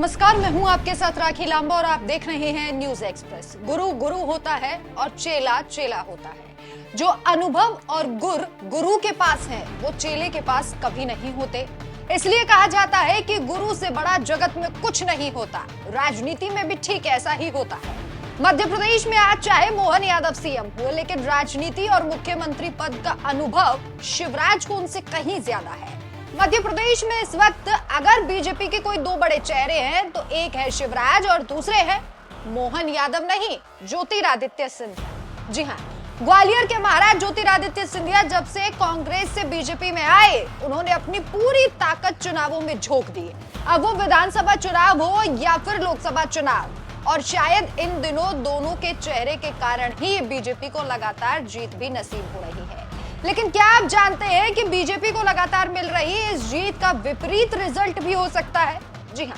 नमस्कार, मैं हूं आपके साथ राखी लांबा और आप देख रहे हैं न्यूज एक्सप्रेस। गुरु गुरु होता है और चेला चेला होता है। जो अनुभव और गुर गुरु के पास है वो चेले के पास कभी नहीं होते। इसलिए कहा जाता है कि गुरु से बड़ा जगत में कुछ नहीं होता। राजनीति में भी ठीक ऐसा ही होता है। मध्य प्रदेश में आज चाहे मोहन यादव सीएम हुए, लेकिन राजनीति और मुख्यमंत्री पद का अनुभव शिवराज को उनसे कहीं ज्यादा है। मध्य प्रदेश में इस वक्त अगर बीजेपी के कोई दो बड़े चेहरे हैं तो एक है शिवराज और दूसरे है मोहन यादव नहीं, ज्योतिरादित्य सिंधिया। जी हाँ, ग्वालियर के महाराज ज्योतिरादित्य सिंधिया जब से कांग्रेस से बीजेपी में आए, उन्होंने अपनी पूरी ताकत चुनावों में झोंक दी। अब वो विधानसभा चुनाव हो या फिर लोकसभा चुनाव, और शायद इन दिनों दोनों के चेहरे के कारण ही बीजेपी को लगातार जीत भी नसीब हो रही है। लेकिन क्या आप जानते हैं कि बीजेपी को लगातार मिल रही इस जीत का विपरीत रिजल्ट भी हो सकता है? जी हाँ,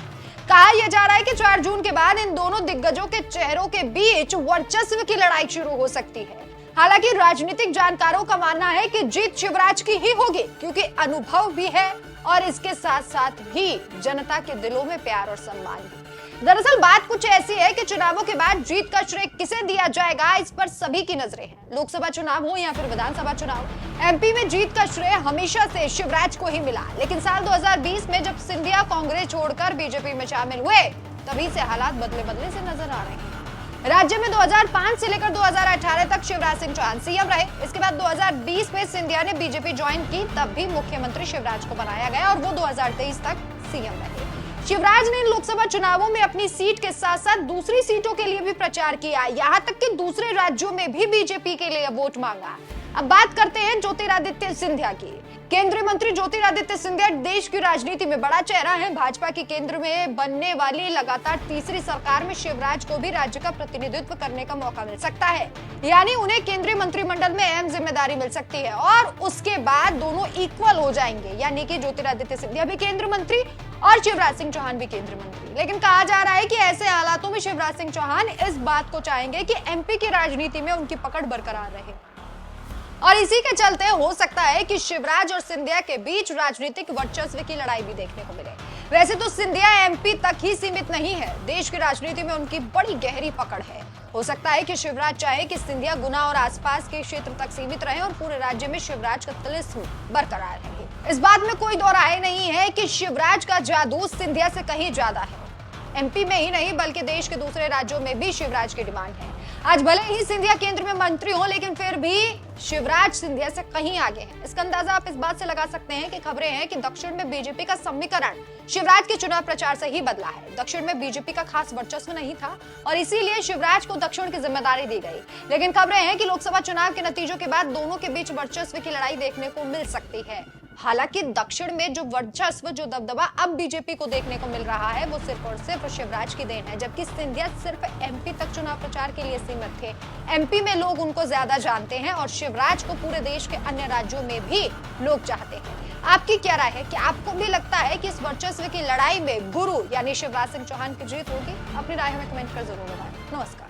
कहा यह जा रहा है कि 4 जून के बाद इन दोनों दिग्गजों के चेहरों के बीच वर्चस्व की लड़ाई शुरू हो सकती है। हालांकि राजनीतिक जानकारों का मानना है कि जीत शिवराज की ही होगी, क्योंकि अनुभव भी है और इसके साथ साथ ही जनता के दिलों में प्यार और सम्मान भी। दरअसल बात कुछ ऐसी है कि चुनावों के बाद जीत का श्रेय किसे दिया जाएगा, इस पर सभी की नजरें हैं। लोकसभा चुनाव हो या फिर विधानसभा चुनाव, एमपी में जीत का श्रेय हमेशा से शिवराज को ही मिला। लेकिन साल 2020 में जब सिंधिया कांग्रेस छोड़कर बीजेपी में शामिल हुए, तभी से हालात बदले बदले से नजर आ रहे हैं। राज्य में 2005 से लेकर 2018 तक शिवराज सिंह चौहान सीएम रहे। इसके बाद 2020 में सिंधिया ने बीजेपी ज्वाइन की, तब भी मुख्यमंत्री शिवराज को बनाया गया और वो 2023 तक सीएम रहे। शिवराज ने लोकसभा चुनावों में अपनी सीट के साथ साथ दूसरी सीटों के लिए भी प्रचार किया, यहाँ तक कि दूसरे राज्यों में भी बीजेपी के लिए वोट मांगा। अब बात करते हैं ज्योतिरादित्य सिंधिया की। केंद्रीय मंत्री ज्योतिरादित्य सिंधिया देश की राजनीति में बड़ा चेहरा है। भाजपा की केंद्र में बनने वाली लगातार तीसरी सरकार में शिवराज को भी राज्य का प्रतिनिधित्व करने का मौका मिल सकता है, यानी उन्हें केंद्रीय मंत्रिमंडल में अहम जिम्मेदारी मिल सकती है और उसके बाद दोनों इक्वल हो जाएंगे, यानी कि ज्योतिरादित्य सिंधिया भी केंद्रीय मंत्री और शिवराज सिंह चौहान भी केंद्रीय मंत्री। लेकिन कहा जा रहा है कि ऐसे हालातों में शिवराज सिंह चौहान इस बात को चाहेंगे कि एमपी की राजनीति में उनकी पकड़ बरकरार रहे, और इसी के चलते हो सकता है कि शिवराज और सिंधिया के बीच राजनीतिक वर्चस्व की लड़ाई भी देखने को मिले। वैसे तो सिंधिया एमपी तक ही सीमित नहीं है, देश की राजनीति में उनकी बड़ी गहरी पकड़ है। हो सकता है कि शिवराज चाहे कि सिंधिया गुना और आसपास के क्षेत्र तक सीमित रहे और पूरे राज्य में शिवराज का तिलिस्म बरकरार रहे। इस बात में कोई दो राय नहीं है कि शिवराज का जादू सिंधिया से कहीं ज्यादा है। एमपी में ही नहीं बल्कि देश के दूसरे राज्यों में भी शिवराज की डिमांड है। आज भले ही सिंधिया केंद्र में मंत्री हो, लेकिन फिर भी शिवराज सिंधिया से कहीं आगे है। इसका अंदाजा आप इस बात से लगा सकते हैं कि खबरें हैं कि दक्षिण में बीजेपी का समीकरण शिवराज के चुनाव प्रचार से ही बदला है। दक्षिण में बीजेपी का खास वर्चस्व नहीं था और इसीलिए शिवराज को दक्षिण की जिम्मेदारी दी गई। लेकिन खबरें हैं कि लोकसभा चुनाव के नतीजों के बाद दोनों के बीच वर्चस्व की लड़ाई देखने को मिल सकती है। हालांकि दक्षिण में जो वर्चस्व, जो दबदबा अब बीजेपी को देखने को मिल रहा है, वो सिर्फ और सिर्फ शिवराज की देन है, जबकि सिंधिया सिर्फ एमपी तक चुनाव प्रचार के लिए सीमित थे। एमपी में लोग उनको ज्यादा जानते हैं और शिवराज को पूरे देश के अन्य राज्यों में भी लोग चाहते हैं। आपकी क्या राय है? कि आपको भी लगता है कि इस वर्चस्व की लड़ाई में गुरु यानी शिवराज सिंह चौहान की जीत होगी? अपनी राय हमें कमेंट कर जरूर बताएं। नमस्कार।